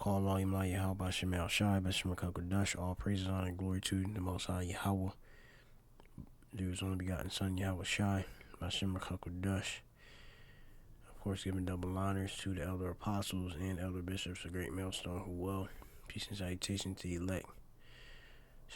Call Allah Yahweh Yahweh Bashem Al Shai Bashem Kakodash. All praises, honor, and glory to the Most High Yahweh, His only begotten Son Yahweh Shai Bashem Kakodash. Of course, giving double honors to the elder apostles and elder bishops of Great Millstone who well. Peace and salutation to the elect.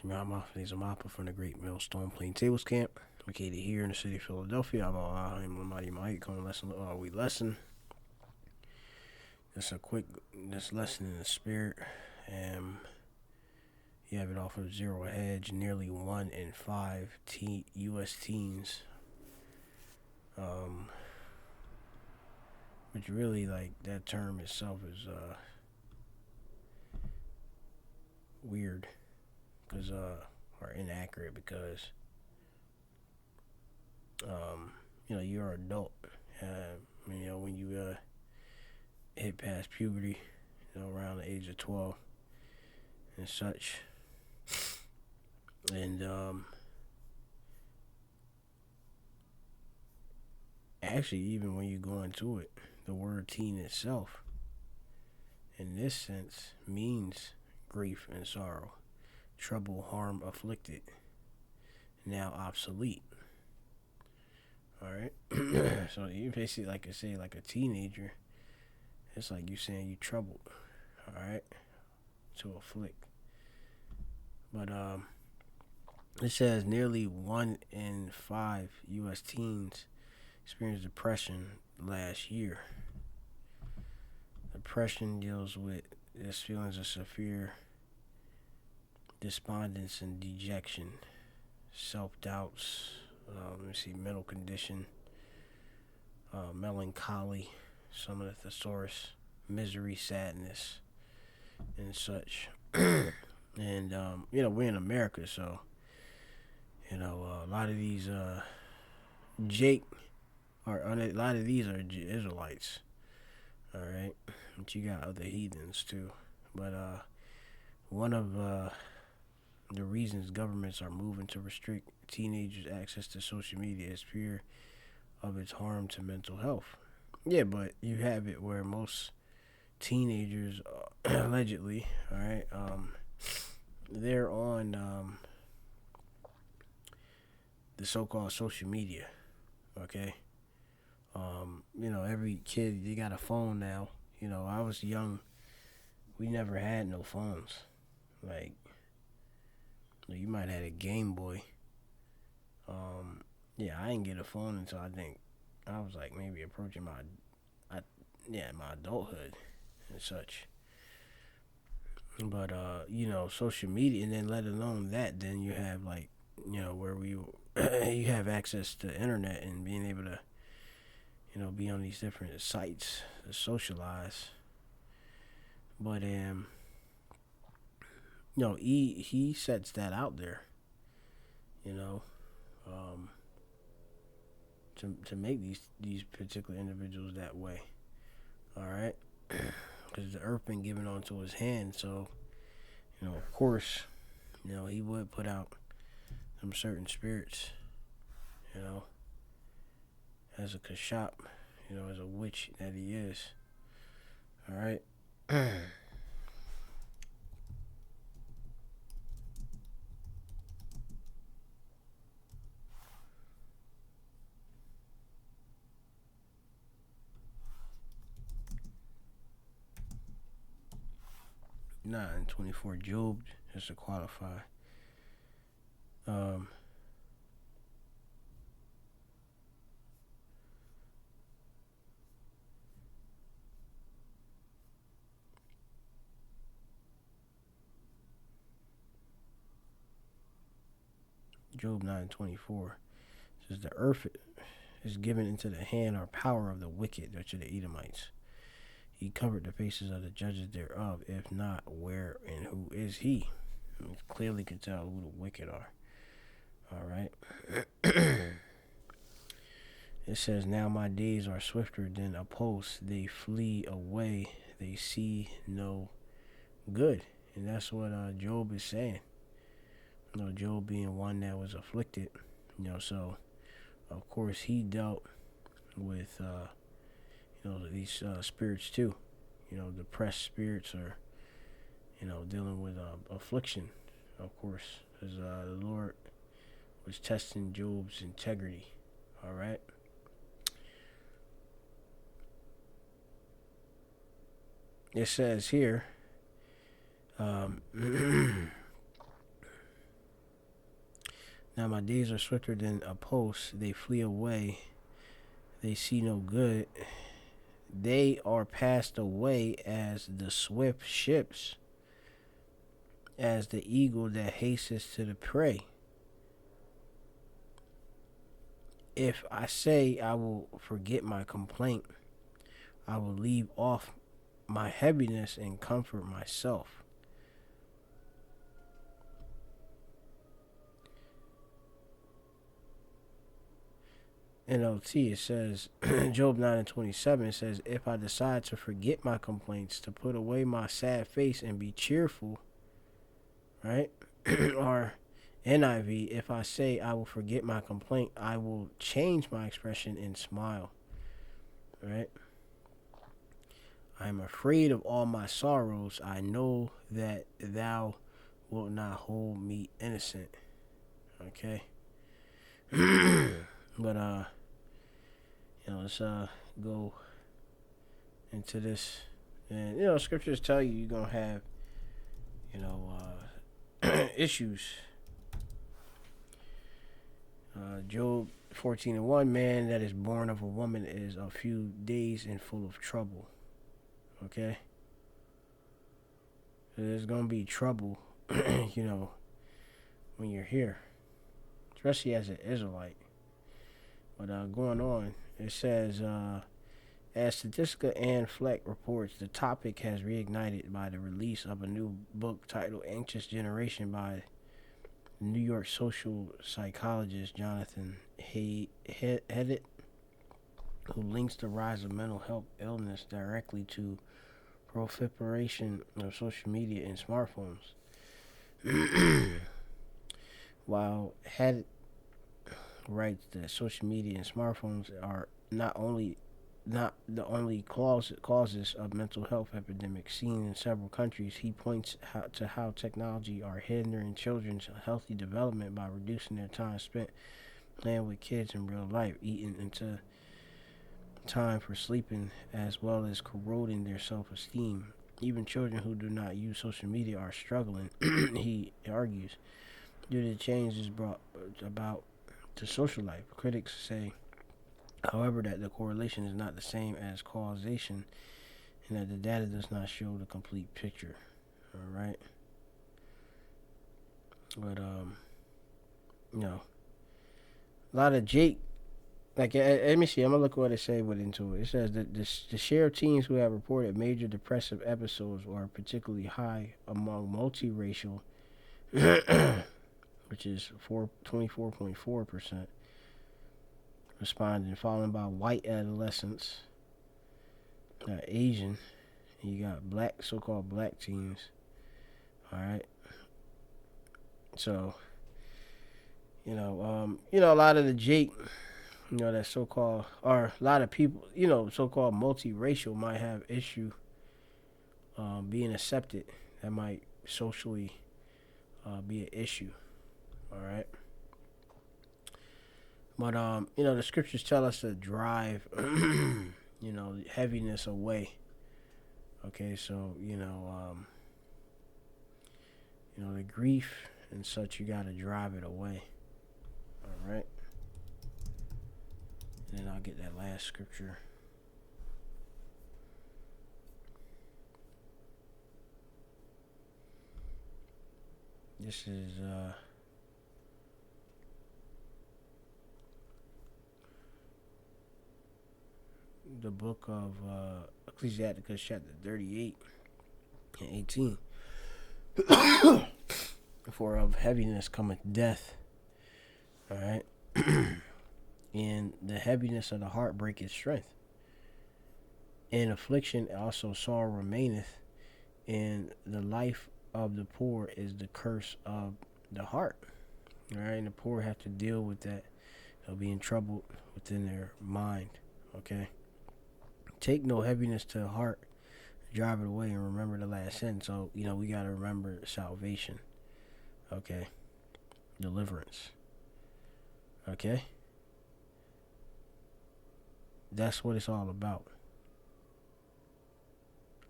Shemah Mappa from the Great Millstone Plaintables Camp, located here in the city of Philadelphia. We lesson. Just a quick lesson in the spirit. You have it off of Zero Hedge. Nearly 1 in 5 U.S. teens, which really, like, that term itself is weird, because or inaccurate, because you're an adult. When you hit past puberty, around the age of 12 and such, and actually, even when you go into it, the word teen itself, in this sense, means grief and sorrow, trouble, harm, afflicted, now obsolete. Alright? So you basically, like I say, like a teenager, it's like you saying you troubled. Alright? To afflict. But it says nearly 1 in 5 U.S. teens experienced depression last year. Depression deals with this feelings of severe despondence and dejection, self-doubts, mental condition, melancholy, some of the thesaurus, misery, sadness, and such. And we're in America, so a lot of these a lot of these are Israelites. All right, but you got other heathens too. But one of the reasons governments are moving to restrict teenagers' access to social media is fear of its harm to mental health. Yeah, but you have it where most teenagers, allegedly, all right, they're on the so-called social media. Okay, every kid, they got a phone now. I was young, we never had no phones. Like, you might have had a Game Boy. I didn't get a phone until I think I was like maybe approaching my adulthood and such. But social media, and then let alone that, then you have like where you have access to the internet and being able to be on these different sites to socialize. But he sets that out there, to make these particular individuals that way. All right, because the earth been given onto his hand, so of course, he would put out some certain spirits, as a kashap, as a witch that he is. All right. 9:24 Job, just to qualify. Job 9:24 says the earth is given into the hand or power of the wicked, which are the Edomites. He covered the faces of the judges thereof. If not, where and who is he? You clearly can tell who the wicked are. All right. It says, now my days are swifter than a post. They flee away. They see no good. And that's what Job is saying. Job being one that was afflicted. So, of course, he dealt with, these spirits too. Depressed spirits, or dealing with affliction, of course, as the Lord was testing Job's integrity. All right. It says here, now my days are swifter than a post. They flee away. They see no good. They are passed away as the swift ships, as the eagle that hastens to the prey. If I say I will forget my complaint, I will leave off my heaviness and comfort myself. NLT, it says, Job 9:27, it says, if I decide to forget my complaints, to put away my sad face and be cheerful, right? Or NIV, if I say I will forget my complaint, I will change my expression and smile, right? I am afraid of all my sorrows. I know that thou wilt not hold me innocent. Okay. But let's go into this. And scriptures tell you you're gonna have issues. Job 14:1, man that is born of a woman is a few days and full of trouble. Okay? There's going to be trouble, when you're here, especially as an Israelite. But going on, it says, as Statistica Ann Fleck reports, the topic has reignited by the release of a new book titled Anxious Generation by New York social psychologist Jonathan Haidt, who links the rise of mental health illness directly to proliferation of social media and smartphones. While Haidt writes that social media and smartphones are not the only causes of mental health epidemics seen in several countries, he points to how technology are hindering children's healthy development by reducing their time spent playing with kids in real life, eating into time for sleeping, as well as corroding their self-esteem. Even children who do not use social media are struggling, he argues, due to the changes brought about to social life. Critics say, however, that the correlation is not the same as causation, and that the data does not show the complete picture. All right. But a lot of Jake. Like, let me see. I'm gonna look at what it say into it. It says that the share of teens who have reported major depressive episodes are particularly high among multiracial, which is 24.4%. Responding, followed by white adolescents, Asian, and you got black, so-called black teens. All right. So, a lot of the Jake, that so-called, or a lot of people, so-called multiracial might have issue being accepted. That might socially be an issue. All right. But, the scriptures tell us to drive, heaviness away. Okay, so, the grief and such, you got to drive it away. All right. And then I'll get that last scripture. This is, the book of Ecclesiasticus chapter 38 and 18. For of heaviness cometh death. All right. And the heaviness of the heart breaketh strength. In affliction also sorrow remaineth, and the life of the poor is the curse of the heart. All right. And the poor have to deal with that. They'll be in trouble within their mind. Okay. Take no heaviness to the heart. drive it away and remember the last sin. So, we got to remember salvation. Okay? Deliverance. Okay? That's what it's all about.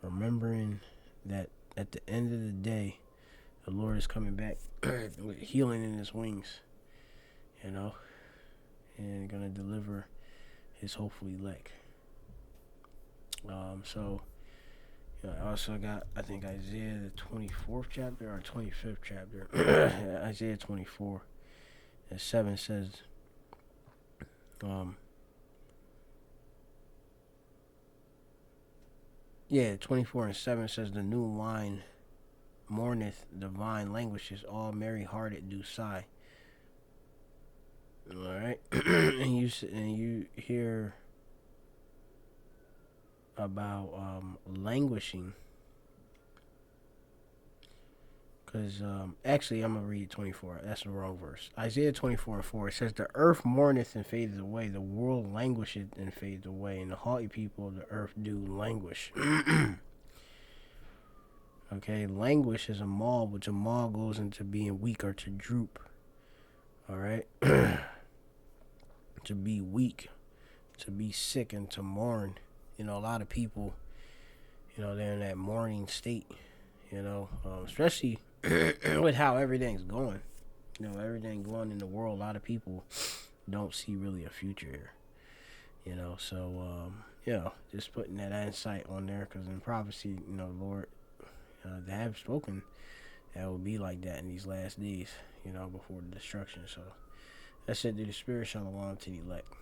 Remembering that at the end of the day, the Lord is coming back with healing in his wings, and going to deliver his hopeful elect. So, I also got, I think, Isaiah the 24th chapter or 25th chapter. Isaiah 24 and 7 says, 24 and 7 says, the new wine mourneth, the vine languishes, all merry-hearted do sigh. All right, and you hear about languishing, because actually I'm gonna read 24. That's the wrong verse. Isaiah 24 and 4. It says, the earth mourneth and fadeth away, the world languisheth and fadeth away, and the haughty people of the earth do languish. Okay, languish is a maul, which a maul goes into being weak or to droop. All right, to be weak, to be sick, and to mourn. A lot of people, they're in that mourning state. Especially with how everything's going. Everything going in the world. A lot of people don't see really a future here. So just putting that insight on there, because in prophecy, Lord. They have spoken that will be like that in these last days, before the destruction. So that's it. To the spirit, shalom to the elect.